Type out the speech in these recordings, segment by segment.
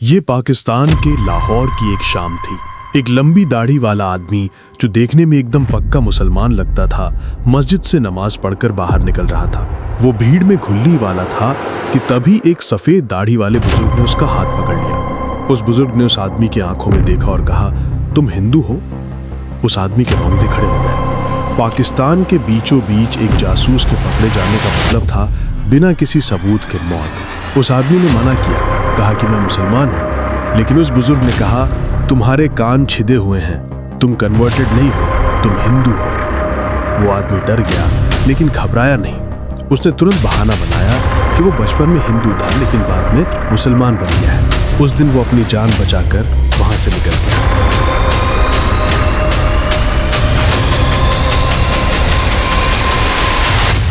ये पाकिस्तान के लाहौर की एक शाम थी। एक लंबी दाढ़ी वाला आदमी जो देखने में एकदम पक्का मुसलमान लगता था, मस्जिद से नमाज पढ़कर बाहर निकल रहा था। वो भीड़ में घुलने वाला था कि तभी एक सफेद दाढ़ी वाले बुजुर्ग ने उसका हाथ पकड़ लिया। उस बुजुर्ग ने उस आदमी की आंखों में देखा और कहा, तुम हिंदू हो? उस आदमी के रोंगटे खड़े हो गए। पाकिस्तान के बीचों बीच एक जासूस के पकड़े जाने का मतलब था बिना किसी सबूत के मौत। उस आदमी ने मना किया, कहा कि मैं मुसलमान हूं। लेकिन उस बुजुर्ग ने कहा, तुम्हारे कान छिदे हुए हैं, तुम कन्वर्टेड नहीं हो, तुम हिंदू हो। वो आदमी डर गया लेकिन घबराया नहीं। उसने तुरंत बहाना बनाया कि वो बचपन में हिंदू था लेकिन बाद में मुसलमान बन गया है। उस दिन वो अपनी जान बचाकर वहां से निकल गया।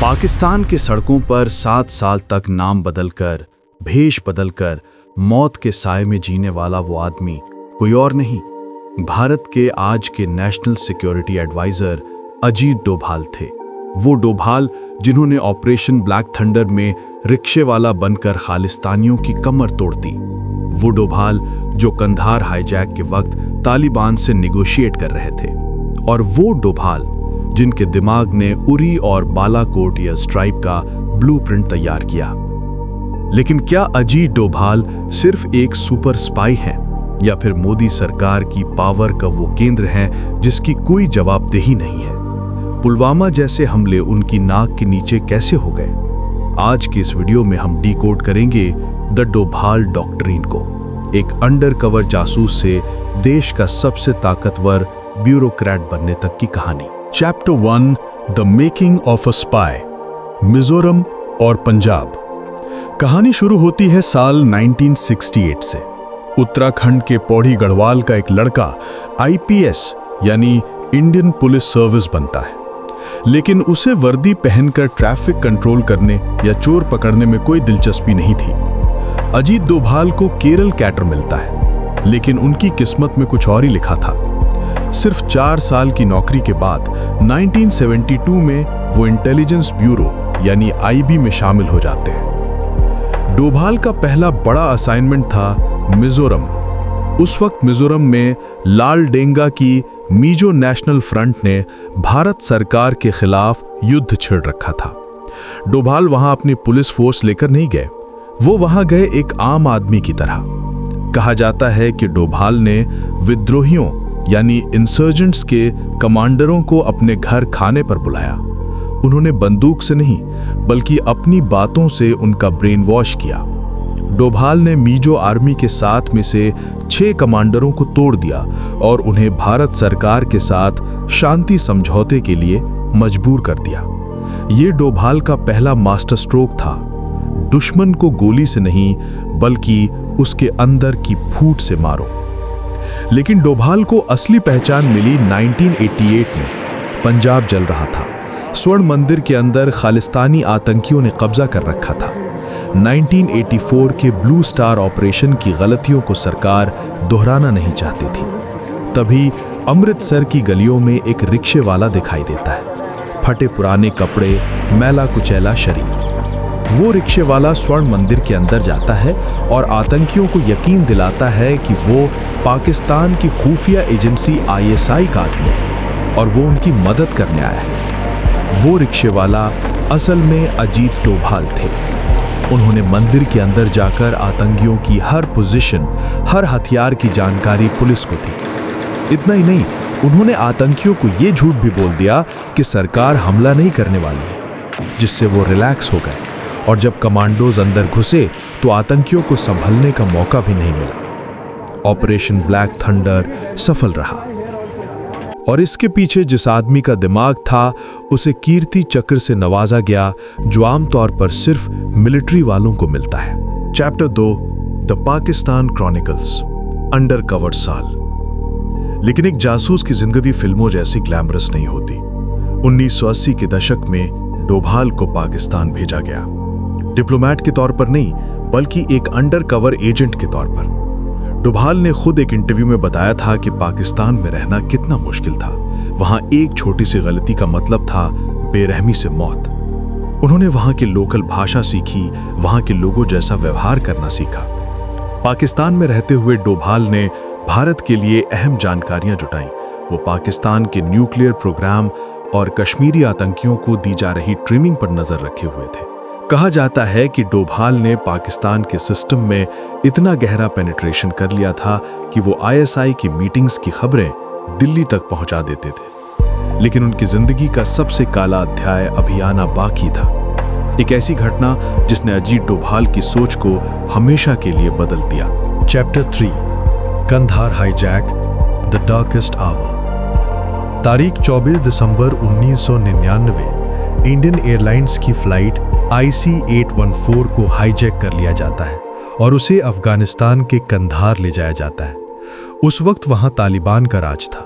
पाकिस्तान के सड़कों पर 7 साल तक नाम बदलकर, भेष बदलकर मौत के साए में जीने वाला वो आदमी कोई और नहीं, भारत के आज के national security adviser Ajit Doval थे। वो डोभाल जिन्होंने ऑपरेशन ब्लैक थंडर में रिक्शे वाला बनकर खालिस्तानियों की कमर तोड़ दी। वो डोभाल जो कंधार हाईजैक के वक्त तालिबान से निगोशिएट कर रहे थे। और वो डोभाल जिनके दिमाग ने उरी और बालाकोट या स्ट्राइप का ब्लूप्रिंट तैयार किया। लेकिन क्या अजीत डोभाल सिर्फ एक सुपर स्पाई है या फिर मोदी सरकार की पावर का वो केंद्र है जिसकी कोई जवाबदेही नहीं है? पुलवामा जैसे हमले उनकी नाक के नीचे कैसे हो गए? आज की इस वीडियो में हम डिकोड करेंगे द डोभाल डॉक्ट्रिन को, एक अंडरकवर जासूस से देश का सबसे ताकतवर ब्यूरोक्रेट बनने तक की कहानी। Chapter 1, the making of a spy, Mizoram और पंजाब। कहानी शुरू होती है साल 1968 से। उत्तराखंड के पौड़ी गढ़वाल का एक लड़का IPS यानी इंडियन पुलिस सर्विस बनता है, लेकिन उसे वर्दी पहनकर ट्रैफिक कंट्रोल करने या चोर पकड़ने में कोई दिलचस्पी नहीं थी। अजीत डोभाल को केरल कैडर मिलता है, लेकिन उनकी किस्मत में कुछ और ही लिखा था। सिर्फ 4 साल की नौकरी के बाद 1972 में वो इंटेलिजेंस ब्यूरो यानी IB में शामिल हो जाते हैं। डोभाल का पहला बड़ा असाइनमेंट था मिजोरम। उस वक्त मिजोरम में लाल डेंगा की मिजो नेशनल फ्रंट ने भारत सरकार के खिलाफ युद्ध छिड़ रखा था। डोभाल वहां अपनी पुलिस फोर्स लेकर नहीं गए, वो वहां गए एक आम आदमी की तरह। कहा जाता है कि डोभाल ने विद्रोहियों यानी इंसर्जेंट्स के कमांडरों को अपने घर खाने पर बुलाया। उन्होंने बंदूक से नहीं बल्कि अपनी बातों से उनका ब्रेन वॉश किया। डोभाल ने मिजो आर्मी के 7 में से 6 कमांडरों को तोड़ दिया और उन्हें भारत सरकार के साथ शांति समझौते के लिए मजबूर कर दिया। ये डोभाल का पहला मास्टर स्ट्रोक था। दुश्मन को गोली से नहीं बल्कि उसके अंदर की फूट से मारो। लेकिन डोभाल को असली पहचान मिली 1988 में। पंजाब जल रहा था। स्वर्ण मंदिर के अंदर खालिस्तानी आतंकियों ने कब्जा कर रखा था। 1984 के ब्लू स्टार ऑपरेशन की गलतियों को सरकार दोहराना नहीं चाहती थी। तभी अमृतसर की गलियों में एक रिक्शे वाला दिखाई देता है। फटे पुराने कपड़े, मैला कुचैला शरीर। वो रिक्शे वाला स्वर्ण मंदिर के अंदर जाता है और आतंकियों को यकीन दिलाता है कि वो पाकिस्तान की खुफिया एजेंसी ISI का आदमी है और वो उनकी मदद करने आया है। वो रिक्शे वाला असल में अजीत डोभाल थे। उन्होंने मंदिर के अंदर जाकर आतंकियों की हर पोजीशन, हर हथियार की जानकारी पुलिस को दी। इतना ही नहीं, उन्होंने आतंकियों को ये झूठ भी बोल दिया कि सरकार हमला नहीं करने वाली है, जिससे वो रिलैक्स हो गए। और जब कमांडोज अंदर घुसे तो आतंकियों को संभलने का मौका भी नहीं मिला। ऑपरेशन ब्लैक थंडर सफल रहा और इसके पीछे जिस आदमी का दिमाग था उसे कीर्ति चक्र से नवाजा गया, जो आमतौर पर सिर्फ मिलिट्री वालों को मिलता है। Chapter 2, the Pakistan chronicles, undercover साल। लेकिन एक जासूस की जिंदगी फिल्मों जैसी ग्लैमरस नहीं होती। 1980 के दशक में डोभाल को पाकिस्तान भेजा गया, डिप्लोमेट के तौर पर नहीं बल्कि एक अंडरकवर एजेंट के तौर पर। डोभाल ने खुद एक इंटरव्यू में बताया था कि पाकिस्तान में रहना कितना मुश्किल था। वहां एक छोटी सी गलती का मतलब था बेरहमी से मौत। उन्होंने वहां की लोकल भाषा सीखी, वहां के लोगों जैसा व्यवहार करना सीखा। पाकिस्तान में रहते हुए डोभाल ने भारत के लिए अहम जानकारियां जुटाईं। वो पाकिस्तान के न्यूक्लियर प्रोग्राम और कश्मीरी आतंकियों को दी जा रही ट्रिमिंग पर नजर रखे हुए थे। कहा जाता है कि डोभाल ने पाकिस्तान के सिस्टम में इतना गहरा पेनिट्रेशन कर लिया था कि वो आईएसआई की मीटिंग्स की खबरें दिल्ली तक पहुंचा देते थे। लेकिन उनकी जिंदगी का सबसे काला अध्याय अभी आना बाकी था। एक ऐसी घटना जिसने अजीत डोभाल की सोच को हमेशा के लिए बदल दिया। Chapter 3 Kandahar hijack the darkest hour. तारीख 24 दिसंबर 1999 इंडियन एयरलाइंस की फ्लाइट IC-814 को हाईजैक कर लिया जाता है और उसे अफगानिस्तान के कंधार ले जाया जाता है। उस वक्त वहां तालिबान का राज था।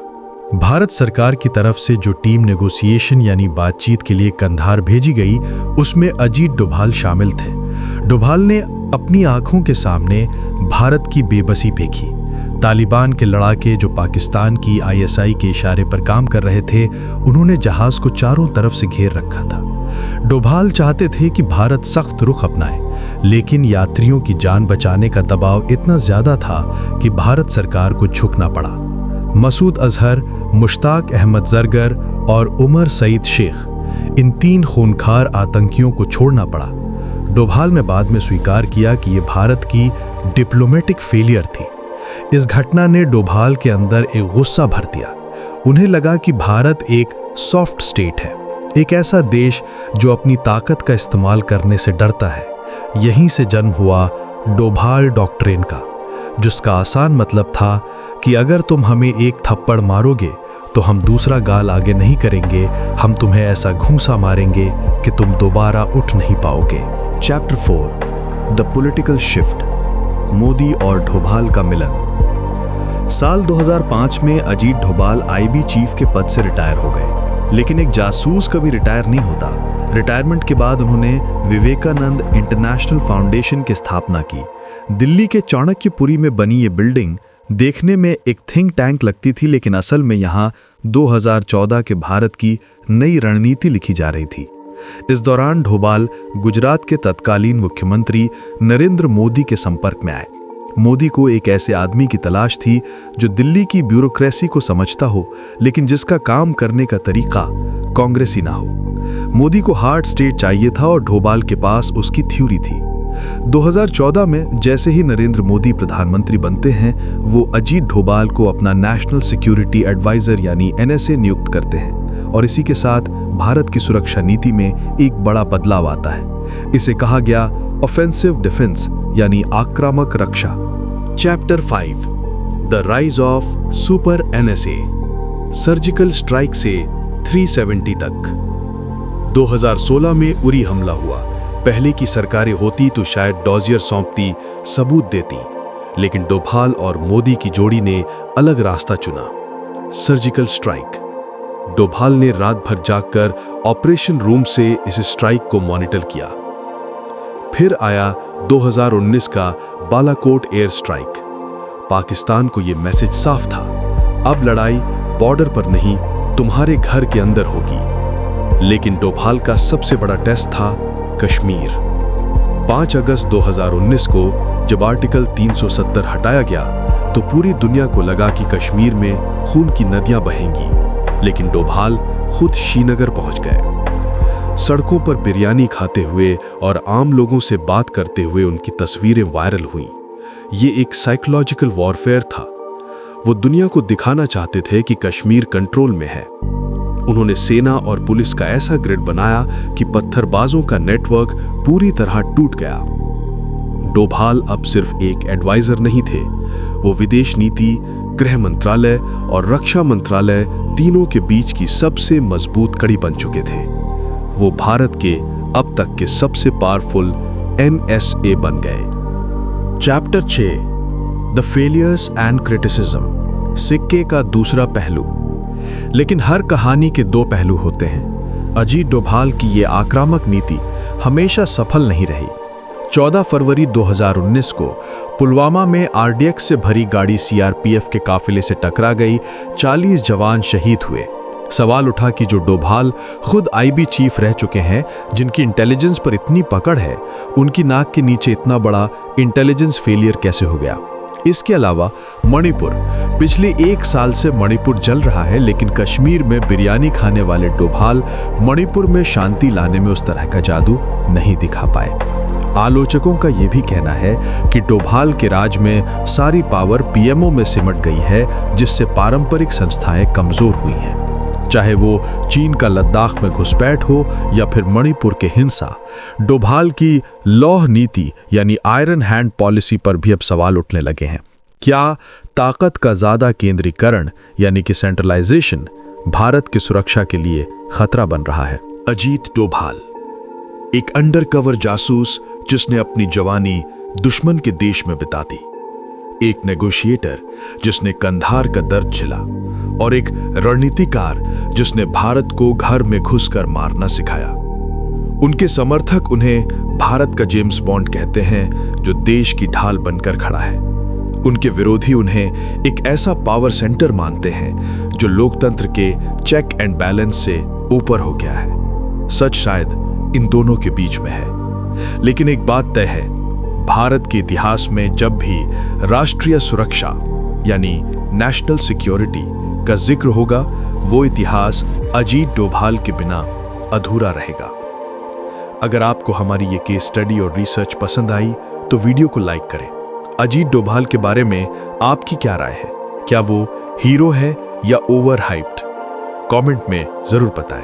भारत सरकार की तरफ से जो टीम नेगोशिएशन यानी बातचीत के लिए कंधार भेजी गई, उसमें अजीत डोभाल शामिल थे। डोभाल ने अपनी आंखों के सामने भारत की बेबसी फेंकी। तालिबान के लड़ाके जो पाकिस्तान की ISI के इशारे पर काम कर रहे थे, उन्होंने जहाज को चारों तरफ से घेर रखा था। डोभाल चाहते थे कि भारत सख्त रुख अपनाए, लेकिन यात्रियों की जान बचाने का दबाव इतना ज्यादा था कि भारत सरकार को झुकना पड़ा। मसूद अजहर, मुश्ताक अहमद जरगर और उमर सईद शेख, इन 3 खूनखार आतंकियों को छोड़ना पड़ा। डोभाल ने बाद में स्वीकार किया कि यह भारत की डिप्लोमेटिक फेलियर थी। इस घटना ने डोभाल के अंदर एक गुस्सा भर दिया। उन्हें लगा कि भारत एक सॉफ्ट स्टेट है, एक ऐसा देश जो अपनी ताकत का इस्तेमाल करने से डरता है। यहीं से जन्म हुआ डोभाल डॉक्ट्रिन का, जिसका आसान मतलब था कि अगर तुम हमें एक थप्पड़ मारोगे तो हम दूसरा गाल आगे नहीं करेंगे, हम तुम्हें ऐसा घूंसा मारेंगे कि तुम दोबारा उठ नहीं पाओगे। Chapter 4 the political shift, Modi और डोभाल का मिलन। साल 2005 में अजीत डोभाल IB चीफ के पद से रिटायर हो गए, लेकिन एक जासूस कभी रिटायर नहीं होता। रिटायरमेंट के बाद उन्होंने विवेकानंद इंटरनेशनल फाउंडेशन की स्थापना की। दिल्ली के चाणक्यपुरी में बनी ये बिल्डिंग देखने में एक थिंक टैंक लगती थी, लेकिन असल में यहाँ 2014 के भारत की नई रणनीति लिखी जा रही थी। इस दौरान डोभाल गुजरात के तत्कालीन मुख्यमंत्री नरेंद्र मोदी के संपर्क में आए। मोदी को एक ऐसे आदमी की तलाश थी जो दिल्ली की ब्यूरोक्रेसी को समझता हो, लेकिन जिसका काम करने का तरीका कांग्रेसी ना हो। मोदी को हार्ड स्टेट चाहिए था और डोभाल के पास उसकी थ्योरी थी। 2014 में जैसे ही नरेंद्र मोदी प्रधानमंत्री बनते हैं, वो अजीत डोभाल को अपना नेशनल सिक्योरिटी एडवाइजर यानी NSA नियुक्त करते हैं और इसी के साथ भारत की सुरक्षा नीति में एक बड़ा बदलाव आता है। इसे कहा गया ऑफेंसिव डिफेंस यानी आक्रामक रक्षा। Chapter 5 the rise of super NSA, surgical strike से 370 तक। 2016 में उरी हमला हुआ। पहले की सरकारें होती तो शायद डॉजियर सौंपती, सबूत देती, लेकिन डोभाल और मोदी की जोड़ी ने अलग रास्ता चुना। Surgical strike. डोभाल ने रात भर जागकर ऑपरेशन रूम से इस स्ट्राइक को मॉनिटर किया। फिर आया 2019 का बालाकोट एयर स्ट्राइक। पाकिस्तान को यह मैसेज साफ था, अब लड़ाई बॉर्डर पर नहीं, तुम्हारे घर के अंदर होगी। लेकिन डोभाल का सबसे बड़ा टेस्ट था कश्मीर। 5 अगस्त 2019 को जब आर्टिकल 370 हटाया गया तो पूरी दुनिया को लगा कि कश्मीर में खून की नदियां बहेंगी, लेकिन डोभाल खुद श्रीनगर पहुंच गए। सड़कों पर बिरयानी खाते हुए और आम लोगों से बात करते हुए उनकी तस्वीरें वायरल हुईं। ये एक साइकोलॉजिकल वॉरफेयर था। वो दुनिया को दिखाना चाहते थे कि कश्मीर कंट्रोल में है। उन्होंने सेना और पुलिस का ऐसा ग्रिड बनाया कि पत्थरबाजों का नेटवर्क पूरी तरह टूट गया। डोभाल अब सिर्फ एक एडवाइजर नहीं थे, वो विदेश नीति, गृह मंत्रालय और रक्षा मंत्रालय तीनों के बीच की सबसे मजबूत कड़ी बन चुके थे। वो भारत के अब तक के सबसे पावरफुल NSA बन गए। Chapter 6 the failures and criticism, सिक्के का दूसरा पहलू। लेकिन हर कहानी के 2 पहलू होते हैं। अजीत डोभाल की ये आक्रामक नीति हमेशा सफल नहीं रही। 14 फरवरी 2019 को पुलवामा में RDX से भरी गाड़ी CRPF के काफिले से टकरा गई। 40 जवान शहीद हुए। सवाल उठा कि जो डोभाल खुद आईबी चीफ रह चुके हैं, जिनकी इंटेलिजेंस पर इतनी पकड़ है, उनकी नाक के नीचे इतना बड़ा इंटेलिजेंस फेलियर कैसे हो गया। इसके अलावा मणिपुर, पिछले 1 साल से मणिपुर जल रहा है, लेकिन कश्मीर में बिरयानी खाने वाले डोभाल मणिपुर में शांति लाने में उस तरह का जादू नहीं दिखा पाए। आलोचकों का यह भी कहना है कि डोभाल के राज में सारी पावर पीएमओ में सिमट गई है, जिससे पारंपरिक संस्थाएं कमजोर हुई हैं। चाहे वो चीन का लद्दाख में घुसपैठ हो या फिर मणिपुर के हिंसा, डोभाल की लौह नीति यानी आयरन हैंड पॉलिसी पर भी अब सवाल उठने लगे हैं। क्या ताकत का ज्यादा केंद्रीकरण यानी कि सेंट्रलाइजेशन भारत की सुरक्षा के लिए खतरा बन रहा है? अजीत डोभाल, एक अंडरकवर जासूस जिसने अपनी जवानी दुश्मन के देश में बिता दी, एक नेगोशिएटर जिसने कंधार का दर्द झेला, और एक रणनीतिकार जिसने भारत को घर में घुसकर मारना सिखाया। उनके समर्थक उन्हें भारत का जेम्स बॉन्ड कहते हैं, जो देश की ढाल बनकर खड़ा है। उनके विरोधी उन्हें एक ऐसा पावर सेंटर मानते हैं जो लोकतंत्र के चेक एंड बैलेंस से ऊपर हो गया है। सच शायद इन दोनों के बीच में है, लेकिन एक बात तय है, भारत के इतिहास में जब भी राष्ट्रीय सुरक्षा यानी नेशनल सिक्योरिटी का जिक्र होगा, वो इतिहास अजीत डोभाल के बिना अधूरा रहेगा। अगर आपको हमारी ये केस स्टडी और रिसर्च पसंद आई तो वीडियो को लाइक करें। अजीत डोभाल के बारे में आपकी क्या राय है? क्या वो हीरो है या ओवर हाइप्ड? कमेंट में जरूर बताएं।